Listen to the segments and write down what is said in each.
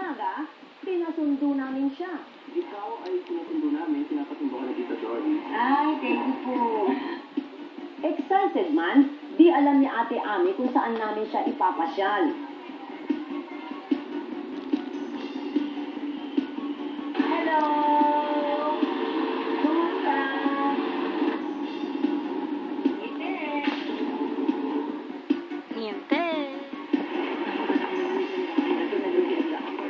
umaga, pinasundo namin siya. Ikaw ay sinusundo namin, pinapasundo ka na dito, Jordan. Ay, thank you po. Excited man, di alam ni Ate Ami kung saan namin siya ipapasyal. Hello! Kumusta? Hinte.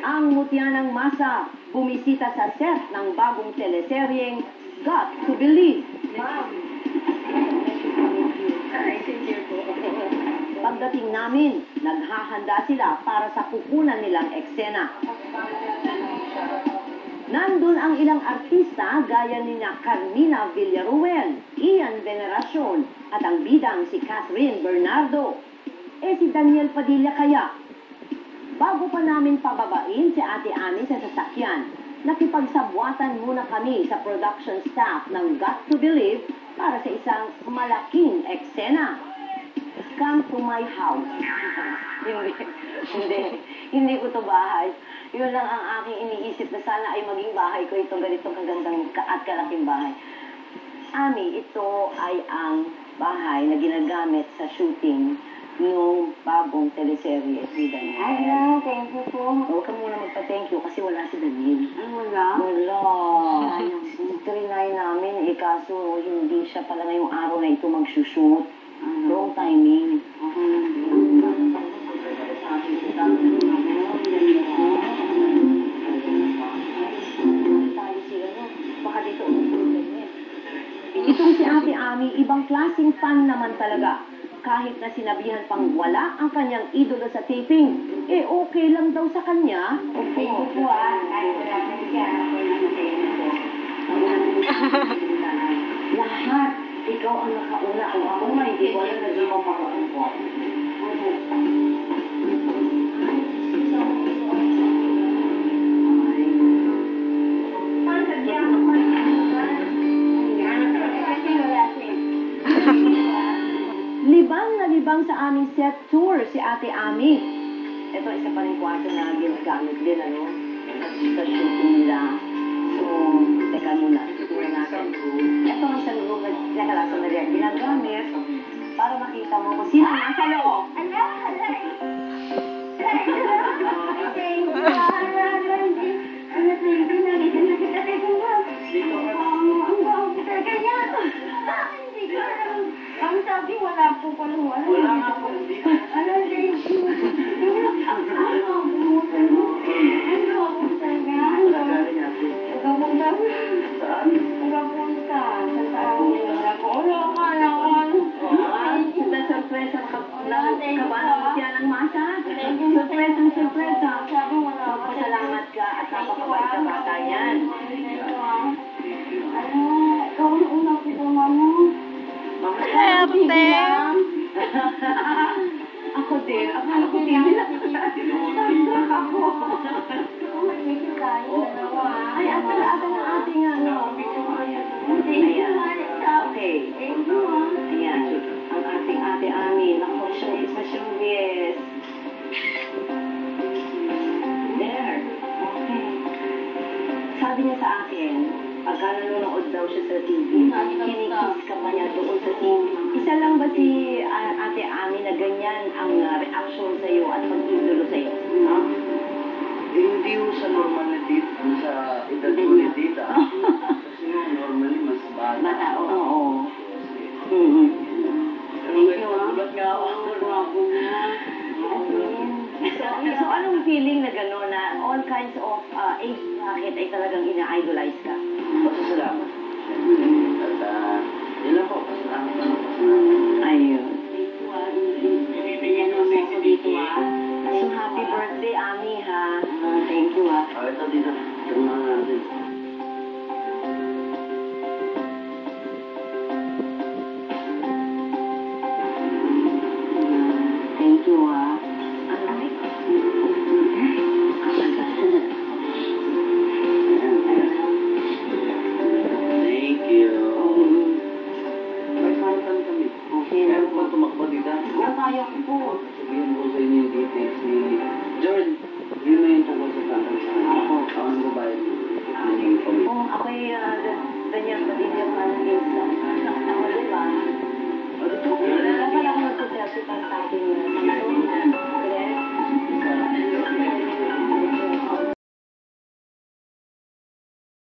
Ang mutya ng masa, bumisita sa set ng bagong teleseryeng Got to Believe. Ma'am. Ay, sincere po. Pagdating namin, naghahanda sila para sa kukunan nilang eksena. Nandun ang ilang artista gaya ni na Carmina Villaruel, Ian Veneracion at ang bidang si Catherine Bernardo. Si Daniel Padilla kaya? Bago pa namin pababain si Ate Ami sa sasakyan, nakipagsabwatan muna kami sa production staff ng Got to Believe para sa isang malaking eksena. Come to my house. Hindi ko to bahay. Yun lang ang aking iniisip na sana ay maging bahay ko itong ganitong kagandang at kalaking bahay. Ami, ito ay ang bahay na ginagamit sa shooting nung bagong teleserye si Daniel. Ay, no, thank you po. Huwag ka muna magpa-thank you kasi wala si Daniel. Ay, wala? Wala. Trinay namin kaso hindi siya pala ngayong araw na ito mag-shoot. Wrong timing. Baka dito itong si Ate Ami, ibang klaseng fan naman talaga. Kahit na sinabihan pang wala ang kanyang idolo sa taping, okay lang daw sa kanya. Okay po po kahit wala po siya. Lahat, ikaw ang nakauna. Kung ako nga, hindi ko alam na di mo makakuha. Libang na libang sa aming set tour si Ate Ami. Ito isa pa rin kwarto na ginagamit din, ano? Sa shooting nila. So, teka muna. Ituloy natin. Ito ang isang room na nakalasa na rin ginagamit para makita mo kung sino nasa loob. Ala, ala. Thank you. Ano, thank you. Nakita na kita. Thank you. Ang bawang kita. Kanya. Hindi ko alam. Ang sabi, wala po pala. Wala nga po. Ano, thank you. Ano, bumutan mo. Ano, bumutan ka. Pagkapunta. Saan? Pagkapunta. Sa taong wala ko. Wala ka naman. Sa sorpresa, kabahan mo siya ng masa. Thank you. Sorpresa. Sabi, wala ka. Pasalamat ka at napakabait sa bata yan. Ano, ikaw ang una ko mama. Swerte. Ako din. Akala ko din. Nagtrak ako. Ay, ata ng ating ano. Okay. Ayan. Ang ating Ate Ami. Naku, siya isa siyang yes. There. Okay. Sabi niya sa akin, pagka nanonood daw siya sa TV, kinikiss ka pa niya doon sa TV. Isa lang ba si Ate Ami na ganyan ang reaction sa iyo at pag-idolo sa iyo? Ha? Hindi ko sa normal na date, sa edad ko ni data. Kasi normally mas bata. Bata, oo. Thank you, Ba't nga ako? So, anong feeling na gano'n na all kinds of age bracket ay talagang ina-idolize ka? Pasasalamat. At yun lang po, pasalamat. Ayun. Binibigyan mo ako dito So, happy birthday, Ami, ha? Thank you, ha? Ito dito. Ito na natin. Thank you, ha? Thank you. May fun kami. Okay, Meron pa ito Daniel Padilla parang